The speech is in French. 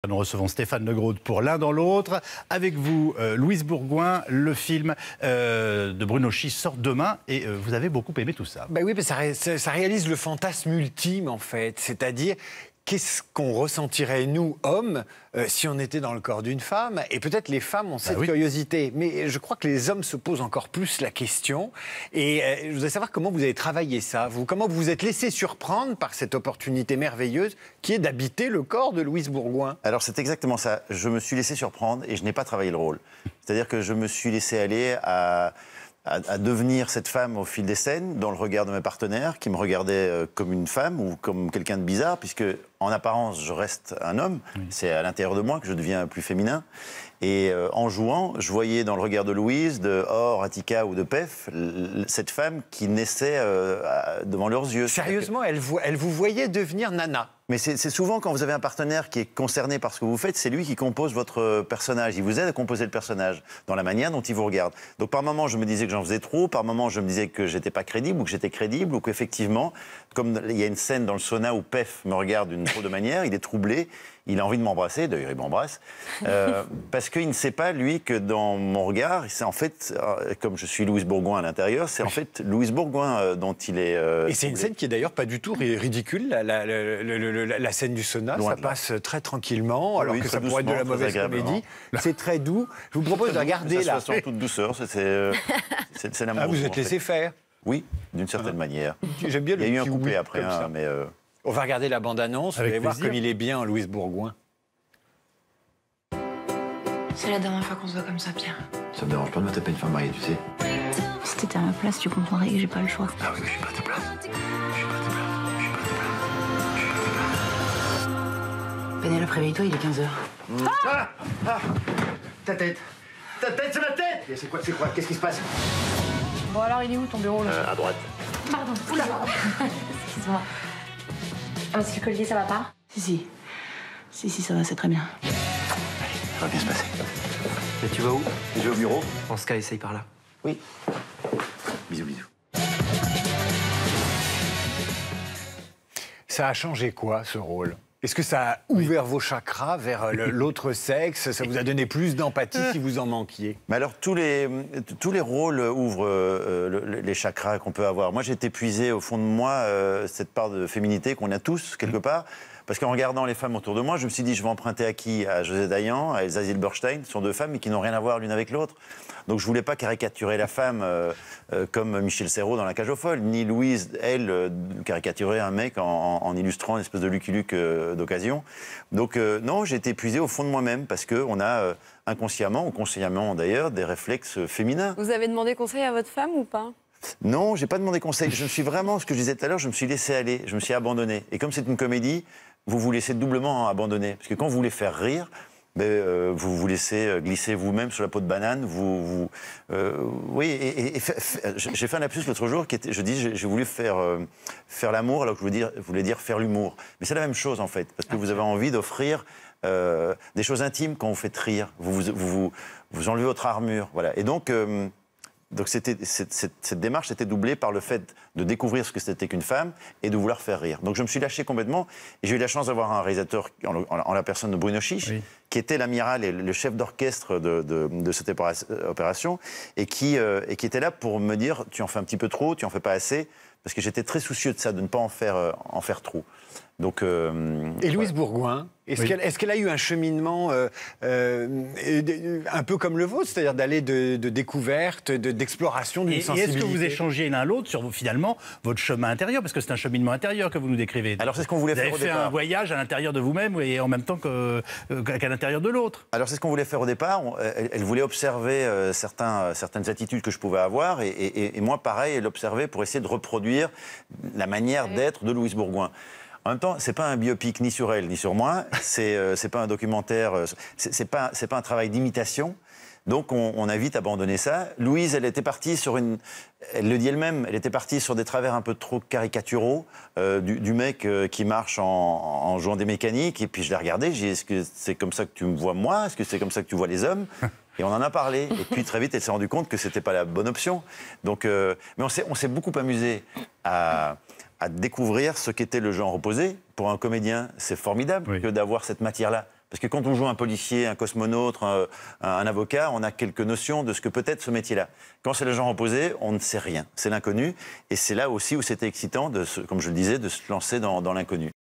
Nous recevons Stéphane Legros pour L'un dans l'autre. Avec vous, Louise Bourgoin, le film de Bruno Chiche sort demain et vous avez beaucoup aimé tout ça. Ben oui, mais ça réalise le fantasme ultime en fait, c'est-à-dire qu'est-ce qu'on ressentirait nous, hommes, si on était dans le corps d'une femme. Et peut-être les femmes ont cette curiosité, mais je crois que les hommes se posent encore plus la question. Et je voudrais savoir comment vous avez travaillé ça, comment vous vous êtes laissé surprendre par cette opportunité merveilleuse qui est d'habiter le corps de Louise Bourgoin. Alors c'est exactement ça, je me suis laissé surprendre et je n'ai pas travaillé le rôle. C'est-à-dire que je me suis laissé aller à devenir cette femme au fil des scènes, dans le regard de mes partenaires, qui me regardaient comme une femme ou comme quelqu'un de bizarre, puisque en apparence, je reste un homme. Oui. C'est à l'intérieur de moi que je deviens plus féminin. Et en jouant, je voyais dans le regard de Louise, de Or, Attica ou de Pef, cette femme qui naissait devant leurs yeux. Sérieusement, elle vous voyait devenir Nana. Mais c'est souvent quand vous avez un partenaire qui est concerné par ce que vous faites, c'est lui qui compose votre personnage. Il vous aide à composer le personnage dans la manière dont il vous regarde. Donc par moments, je me disais que j'en faisais trop, par moments, je me disais que j'étais pas crédible ou que j'étais crédible ou qu'effectivement, comme il y a une scène dans le sauna où Pef me regarde d'une trop de manière, il est troublé. Il a envie de m'embrasser, d'ailleurs il m'embrasse, parce qu'il ne sait pas, lui, que dans mon regard, c'est en fait, comme je suis Louise Bourgoin à l'intérieur, c'est en fait Louise Bourgoin dont il est... Et c'est une scène qui est d'ailleurs pas du tout ridicule, la scène du sauna, ça passe très tranquillement, alors que ça pourrait être de la mauvaise comédie. C'est très doux. Je vous propose de regarder là. C'est en toute douceur, c'est l'amour. Ah, vous êtes laissé faire? Oui, d'une certaine manière. J'aime bien le Il y a eu un couplet après, mais... On va regarder la bande-annonce, vous allez voir comme il est bien, Louise Bourgoin. C'est la dernière fois qu'on se voit comme ça, Pierre. Ça me dérange pas de me taper une femme mariée, tu sais. Si t'étais à ma place, tu comprendrais que j'ai pas le choix. Ah oui, mais je suis pas à ta place. Je suis pas à ta place. Je suis pas à ta place. Je suis pas à ta place. Pénélope, réveille-toi, il est 15h. Ah Ta tête. Ta tête, c'est ma tête. C'est quoi? Qu'est-ce qui se passe? Bon alors, il est où ton bureau là? À droite. Pardon, oula. Excuse-moi. Ah, monsieur le collier, ça va pas? Si, ça va, c'est très bien. Allez, ça va bien se passer. Et tu vas où? Je vais au bureau. En ce cas, essaye par là. Oui. Bisous, bisous. Ça a changé quoi, ce rôle? Est-ce que ça a ouvert vos chakras vers l'autre sexe? Ça vous a donné plus d'empathie si vous en manquiez? Mais alors, tous les rôles ouvrent les chakras qu'on peut avoir. Moi, j'ai épuisé au fond de moi cette part de féminité qu'on a tous, quelque part. Parce qu'en regardant les femmes autour de moi, je me suis dit, je vais emprunter à qui? À José Dayan, à Elsa Zilberstein. Ce sont deux femmes, mais qui n'ont rien à voir l'une avec l'autre. Donc je voulais pas caricaturer la femme comme Michel Serrault dans La Cage aux folles, ni Louise, elle, caricaturer un mec en illustrant une espèce de Lucky Luke d'occasion. Donc non, j'ai été épuisé au fond de moi-même, parce qu'on a inconsciemment, ou consciemment d'ailleurs, des réflexes féminins. Vous avez demandé conseil à votre femme ou pas? Non, j'ai pas demandé conseil. Je me suis vraiment, ce que je disais tout à l'heure, je me suis laissé aller, je me suis abandonné. Et comme c'est une comédie, vous vous laissez doublement abandonner. Parce que quand vous voulez faire rire, vous vous laissez glisser vous-même sur la peau de banane. Oui, et j'ai fait un lapsus l'autre jour qui était, je dis, j'ai voulu faire l'amour alors que je voulais dire faire l'humour. Mais c'est la même chose en fait, parce que vous avez envie d'offrir des choses intimes quand vous faites rire. Vous enlevez votre armure, voilà. Et donc cette démarche était doublée par le fait de découvrir ce que c'était qu'une femme et de vouloir faire rire. Donc je me suis lâché complètement et j'ai eu la chance d'avoir un réalisateur en la personne de Bruno Chiche, qui était l'amiral et le chef d'orchestre de cette opération et qui était là pour me dire tu en fais un petit peu trop, tu en fais pas assez, parce que j'étais très soucieux de ça, de ne pas en faire trop. Donc, et Louise Bourgoin, est-ce qu'elle a eu un cheminement un peu comme le vôtre, c'est-à-dire d'aller de découverte, d'exploration d'une sensibilité? Et est-ce que vous échangez l'un l'autre sur finalement votre chemin intérieur, parce que c'est un cheminement intérieur que vous nous décrivez? Alors c'est ce qu'on voulait faire au départ. Vous avez fait un voyage à l'intérieur de vous-même et en même temps qu'à l'intérieur de l'autre. Alors c'est ce qu'on voulait faire au départ. Elle voulait observer certaines attitudes que je pouvais avoir et moi pareil, elle observait pour essayer de reproduire la manière d'être de Louise Bourgoin. En même temps, c'est pas un biopic ni sur elle ni sur moi, c'est pas un documentaire, c'est pas un travail d'imitation. Donc on a vite abandonné ça. Louise, elle était partie elle le dit elle-même, elle était partie sur des travers un peu trop caricaturaux, du mec qui marche en jouant des mécaniques, et puis je l'ai regardé, j'ai dit, est-ce que c'est comme ça que tu me vois moi? Est-ce que c'est comme ça que tu vois les hommes? Et on en a parlé. Et puis très vite, elle s'est rendue compte que c'était pas la bonne option. Donc, mais on s'est beaucoup amusé à découvrir ce qu'était le genre opposé. Pour un comédien, c'est formidable que d'avoir cette matière-là Parce que quand on joue un policier, un cosmonaute, un avocat, on a quelques notions de ce que peut être ce métier-là. Quand c'est le genre opposé, on ne sait rien. C'est l'inconnu. Et c'est là aussi où c'était excitant, comme je le disais, de se lancer dans l'inconnu.